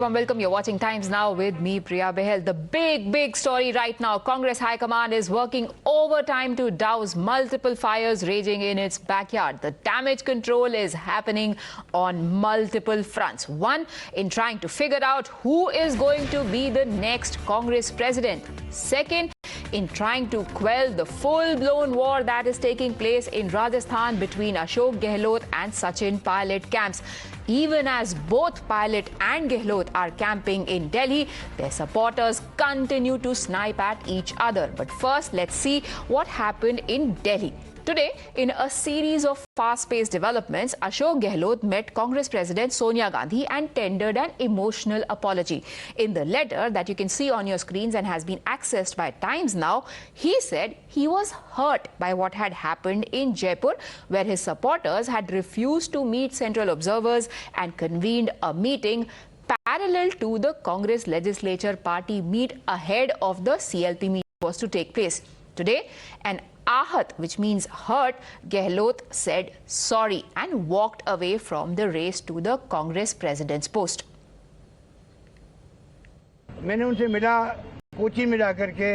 Welcome. You're watching Times Now with me, Priya Behel. The big story right now. Congress High Command is working overtime to douse multiple fires raging in its backyard. The damage control is happening on multiple fronts. One, in trying to figure out who is going to be the next Congress president. Second, in trying to quell the full-blown war that is taking place in Rajasthan between Ashok Gehlot and Sachin Pilot camps. Even as both Pilot and Gehlot are camping in Delhi, their supporters continue to snipe at each other. But first, let's see what happened in Delhi. Today, in a series of fast-paced developments, Ashok Gehlot met Congress President Sonia Gandhi and tendered an emotional apology. In the letter that you can see on your screens and has been accessed by Times Now, he said he was hurt by what had happened in Jaipur, where his supporters had refused to meet central observers and convened a meeting parallel to the Congress Legislature Party meet ahead of the CLP meeting was to take place. Today, an Ahat, which means hurt, Gehlot said sorry and walked away from the race to the Congress president's post. मैंने उनसे मिला, कोची मिला करके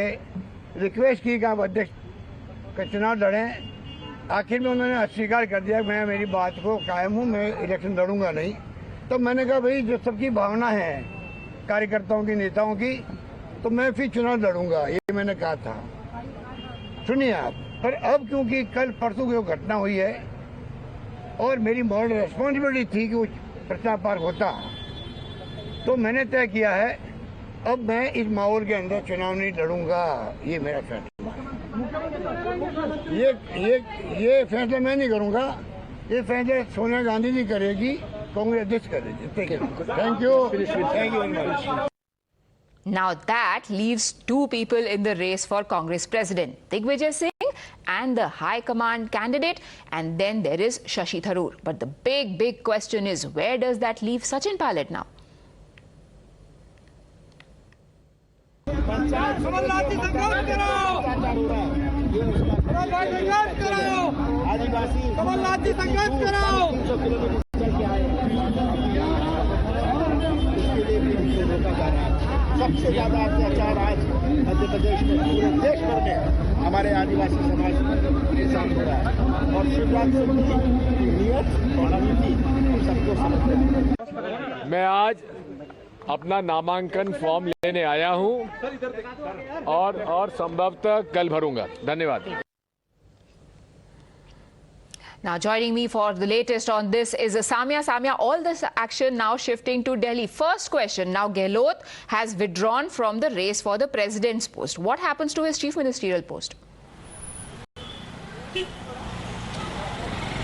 request की कि आप अध्यक्ष का चुनाव लड़ें। आखिर में उन्होंने अस्वीकार कर दिया। मैं मेरी बात को कायम हूँ, मैं इलेक्शन लड़ूंगा नहीं। तब मैंने कहा भाई जो सबकी भावना है कार्यकर्ताओं की, नेताओं की, तो मैं फिर चुनाव लड़ूंगा, ये मैंने कहा था। सुनिए आप, पर अब क्योंकि कल परसों की घटना हुई है और मेरी मॉरल रिस्पॉन्सिबिलिटी थी कि वो प्रचार पार होता, तो मैंने तय किया है अब मैं इस माहौल के अंदर चुनाव नहीं लड़ूंगा। ये मेरा फैसला। ये फैसला मैं नहीं करूंगा, ये फैसला सोनिया गांधी जी करेगी, कांग्रेस अध्यक्ष करेगी। Thank you very much. Now that leaves two people in the race for Congress president, Digvijay Singh and the High Command candidate, and then there is Shashi Tharoor. But the big question is, where does that leave Sachin Pilot now? सबसे ज्यादा अत्याचार आज मध्य प्रदेश में, पूरे देश भर में हमारे आदिवासी समाज के साथ हो रहा है। और शिवराज सिंह की नीयत और नीति सबको समझ में। मैं आज अपना नामांकन फॉर्म लेने आया हूं और संभवतः कल भरूंगा। धन्यवाद। Now joining me for the latest on this is Samia. Samia, all this action now shifting to Delhi. First question, now Gehlot has withdrawn from the race for the president's post. What happens to his chief ministerial post?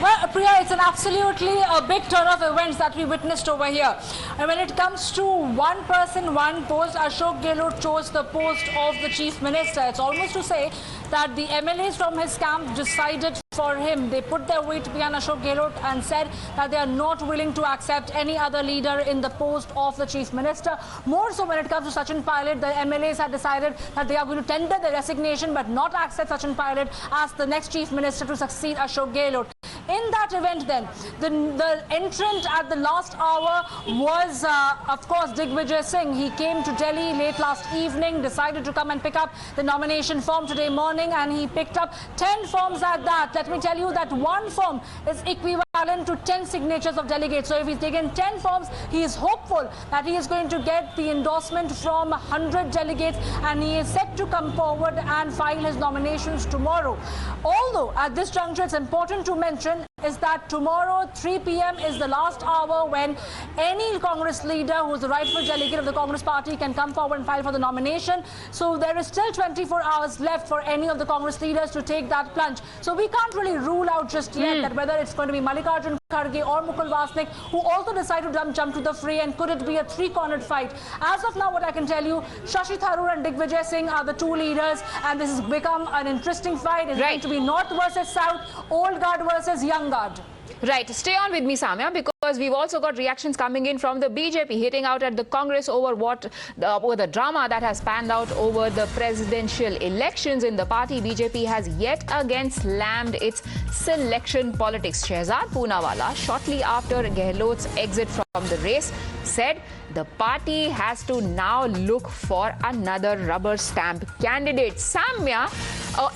Well, Priya, it's an absolutely a big turn of events that we witnessed over here. And when it comes to one person, one post, Ashok Gehlot chose the post of the chief minister. It's almost to say that the MLAs from his camp decided for him. They put their weight behind Ashok Gehlot and said that they are not willing to accept any other leader in the post of the chief minister. More so when it comes to Sachin Pilot, the MLAs had decided that they are going to tender their resignation but not accept Sachin Pilot as the next chief minister to succeed Ashok Gehlot. In that event then, the entrant at the last hour was, of course, Digvijay Singh. He came to Delhi late last evening, decided to come and pick up the nomination form today morning, and he picked up 10 forms at that. Let me tell you that one form is equivalent to 10 signatures of delegates. So if he's taken 10 forms, he is hopeful that he is going to get the endorsement from 100 delegates, and he is set to come forward and file his nominations tomorrow. Although at this juncture, it's important to mention is that tomorrow 3 p.m. is the last hour when any Congress leader who is the rightful delegate of the Congress party can come forward and file for the nomination. So there is still 24 hours left for any of the Congress leaders to take that plunge. So we can't really rule out just yet that whether it's going to be Mallikarjun Kharge or Mukul Vasnik who also decide to jump to the fray, and could it be a three-cornered fight. As of now, what I can tell you, Shashi Tharoor and Digvijay Singh are the two leaders, and this has become an interesting fight. It's going to be North versus South, old guard versus young guard. Right. Stay on with me, Samia, because we've also got reactions coming in from the BJP hitting out at the Congress over over the drama that has panned out over the presidential elections in the party. BJP has yet again slammed its selection politics. Shehzad Poonawalla, shortly after Gehlot's exit from from the race, said the party has to now look for another rubber stamp candidate. Samya,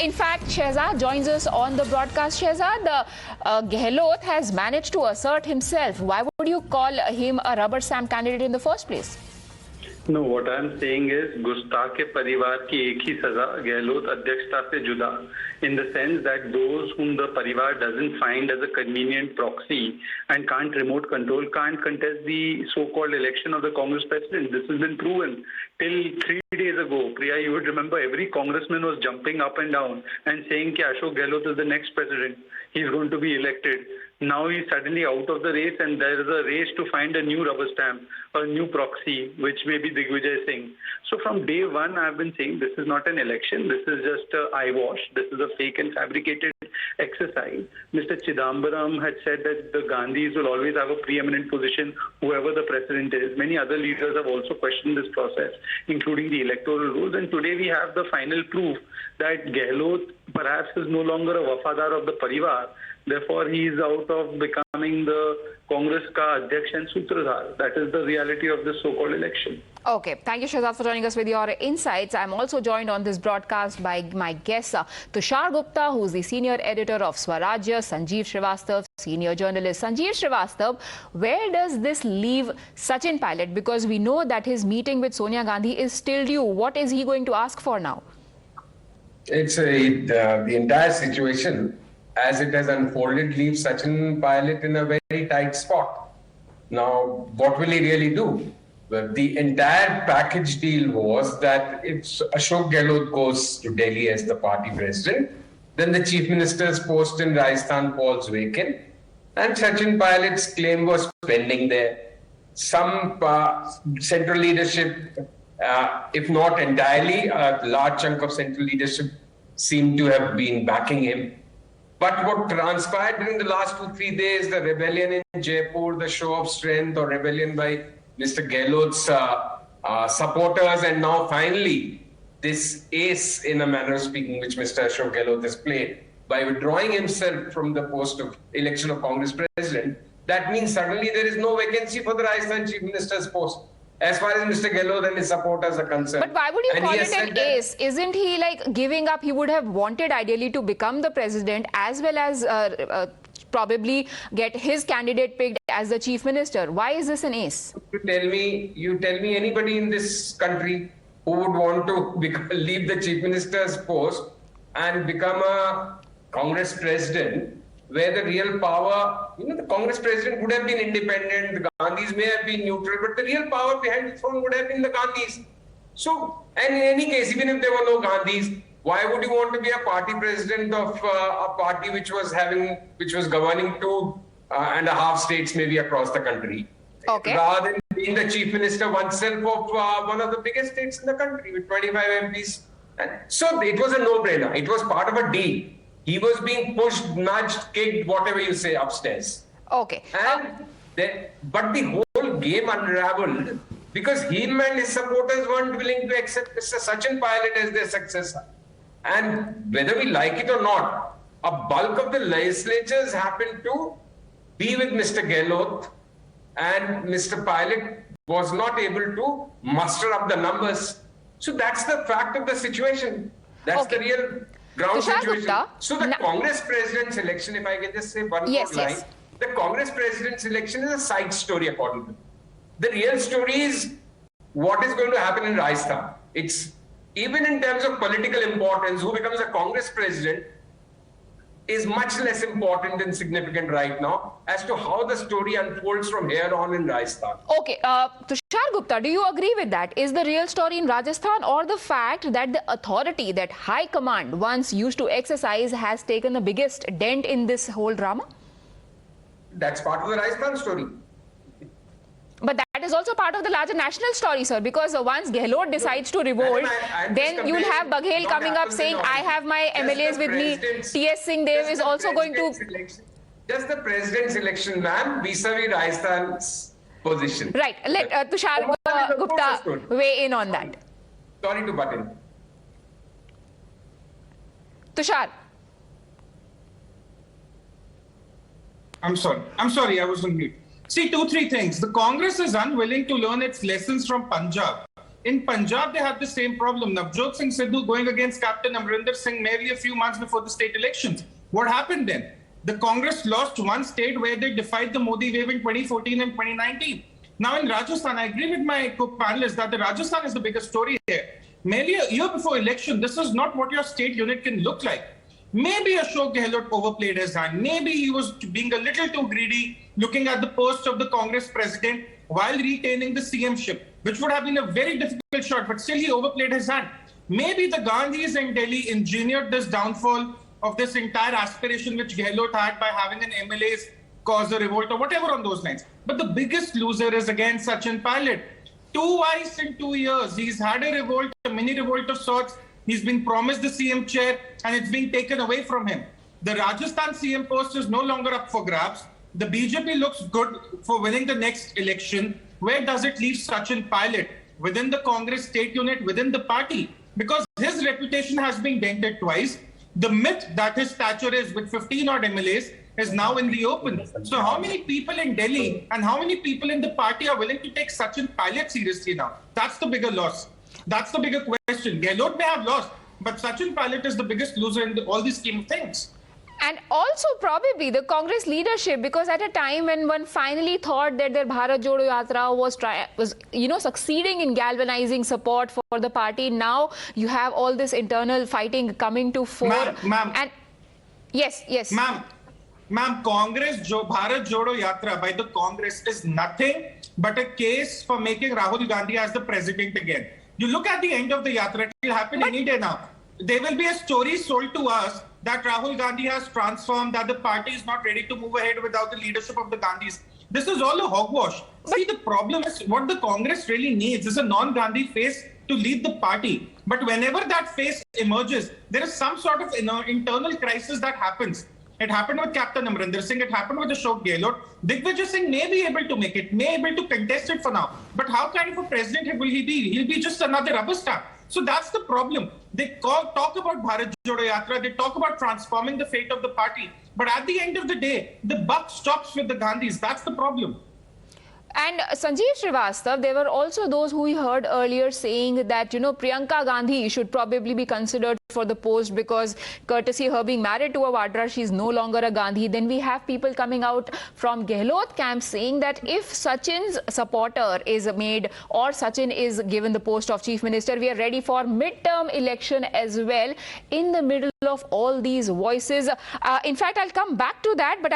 in fact, Shehzad joins us on the broadcast. Shehzad, Gehlot has managed to assert himself. Why would you call him a rubber stamp candidate in the first place? No, what I'm saying is गुस्ताख के परिवार की एक ही सजा गहलोत अध्यक्षता से जुदा, in the sense that those whom the परिवार doesn't find as a convenient proxy and can't remote control can't contest the so-called election of the Congress president. This has been proven. Till 3 days ago, Priya, you would remember every congressman was jumping up and down and saying that Ashok Gehlot is the next president. He's going to be elected. Now he's suddenly out of the race, and there is a race to find a new rubber stamp, a new proxy, which may be Digvijay Singh. So from day one, I've been saying this is not an election. This is just a eyewash. This is a fake and fabricated exercise. Mr. Chidambaram had said that the Gandhis will always have a preeminent position, whoever the president is. Many other leaders have also questioned this process, including the electoral rules. And today we have the final proof that Gehlot perhaps is no longer a wafadar of the Parivar. Therefore, he is out of becoming the Congress ka Adhyaksh and Sutradhar. That is the reality of this so-called election. Okay, thank you, Shehzad, for joining us with your insights. I'm also joined on this broadcast by my guest, Tushar Gupta, who's the senior editor of Swarajya, Sanjeev Srivastava, senior journalist. Sanjeev Srivastava, where does this leave Sachin Pilot? Because we know that his meeting with Sonia Gandhi is still due. What is he going to ask for now? It's the entire situation, as it has unfolded, leaves Sachin Pilot in a very tight spot. Now, what will he really do? Well, the entire package deal was that if Ashok Gehlot goes to Delhi as the party president, then the chief minister's post in Rajasthan falls vacant, and Sachin Pilot's claim was pending there. Some central leadership, if not entirely, a large chunk of central leadership seemed to have been backing him. But what transpired during the last 2-3 days, the rebellion in Jaipur, the show of strength or rebellion by Mr. Gehlot's supporters, and now finally this ace, in a manner of speaking, which Mr. Ashok Gehlot has played by withdrawing himself from the post of election of Congress president, that means suddenly there is no vacancy for the Rajasthan chief minister's post, as far as Mr. Gehlot and his supporters are concerned. But why would you call it an ace? Isn't he like giving up? He would have wanted ideally to become the president as well as probably get his candidate picked as the chief minister. Why is this an ace? You tell me anybody in this country who would want to leave the chief minister's post and become a Congress president, where the real power, the Congress president would have been independent, the Gandhis may have been neutral, but the real power behind the throne would have been the Gandhis. So, and in any case, even if there were no Gandhis, why would you want to be a party president of a party which was governing 2.5 states maybe across the country? Okay. Rather than being the chief minister oneself of one of the biggest states in the country with 25 MPs. And so it was a no-brainer. It was part of a deal. He was being pushed, nudged, kicked, whatever you say, upstairs. Okay. But the whole game unraveled because him and his supporters weren't willing to accept Mr. Sachin Pilot as their successor. And whether we like it or not, a bulk of the legislatures happened to be with Mr. Gehlot, and Mr. Pilot was not able to muster up the numbers. So that's the fact of the situation. That's the real ground Tushar situation. Gupta, So the Congress president's election, if I can just say one more line, the Congress president's election is a side story according to me. The real story is what is going to happen in Rajasthan. It's even in terms of political importance, who becomes a Congress president is much less important and significant right now as to how the story unfolds from here on in Rajasthan. Okay, Tushar Gupta, do you agree with that? Is the real story in Rajasthan, or the fact that the authority that High Command once used to exercise has taken the biggest dent in this whole drama? That's part of the Rajasthan story. But that is also part of the larger national story, sir, because once Gehlot decides to revolt, then you'll have Baghel coming up saying, I have my MLAs with me. T.S. Singh Dev is also going to... Just the president's election, ma'am, vis-a-vis Rajasthan's position. Right. Let Tushar Gupta weigh in on that. Sorry to butt in. Tushar. I'm sorry, I was on mute. See, 2-3 things. The Congress is unwilling to learn its lessons from Punjab. In Punjab, they had the same problem. Navjot Singh Sidhu going against Captain Amrinder Singh merely a few months before the state elections. What happened then? The Congress lost one state where they defied the Modi wave in 2014 and 2019. Now in Rajasthan, I agree with my co-panelists that the Rajasthan is the biggest story here. Merely a year before election, this is not what your state unit can look like. Maybe Ashok Gehlot overplayed his hand. Maybe he was being a little too greedy, looking at the post of the Congress president while retaining the CM-ship, which would have been a very difficult shot, but still he overplayed his hand. Maybe the Gandhis in Delhi engineered this downfall of this entire aspiration which Gehlot had by having an MLAs cause a revolt or whatever on those lines. But the biggest loser is again Sachin Pilot. Twice in 2 years, he's had a revolt, a mini revolt of sorts. He's been promised the CM chair and it's being taken away from him. The Rajasthan CM post is no longer up for grabs. The BJP looks good for winning the next election. Where does it leave Sachin Pilot? Within the Congress state unit, within the party? Because his reputation has been dented twice. The myth that his stature is with 15 odd MLAs is now in the open. So how many people in Delhi and how many people in the party are willing to take Sachin Pilot seriously now? That's the bigger loss. That's the bigger question. Gehlot may have lost, but Sachin Pilot is the biggest loser in all these scheme of things. And also probably the Congress leadership, because at a time when one finally thought that their Bharat Jodo Yatra was succeeding in galvanizing support for the party, now you have all this internal fighting coming to fore. Ma'am. And yes. Ma'am, Bharat Jodo Yatra by the Congress is nothing but a case for making Rahul Gandhi as the president again. You look at the end of the Yatra, it will happen any day now. There will be a story sold to us that Rahul Gandhi has transformed, that the party is not ready to move ahead without the leadership of the Gandhis. This is all a hogwash. See, the problem is what the Congress really needs is a non-Gandhi face to lead the party. But whenever that face emerges, there is some sort of internal crisis that happens. It happened with Captain Amrinder Singh. It happened with Ashok Gehlot. Digvijay Singh may be able to make it, may be able to contest it for now. But how kind of a president will he be? He'll be just another rubber stamp. So that's the problem. They talk about Bharat Jodo Yatra. They talk about transforming the fate of the party. But at the end of the day, the buck stops with the Gandhis. That's the problem. And Sanjeev Srivastava, there were also those who we heard earlier saying that, Priyanka Gandhi should probably be considered for the post because courtesy her being married to a Vadra, she's no longer a Gandhi. Then we have people coming out from Gehlot camp saying that if Sachin's supporter is made or Sachin is given the post of chief minister, we are ready for mid-term election as well in the middle of all these voices. In fact, I'll come back to that, but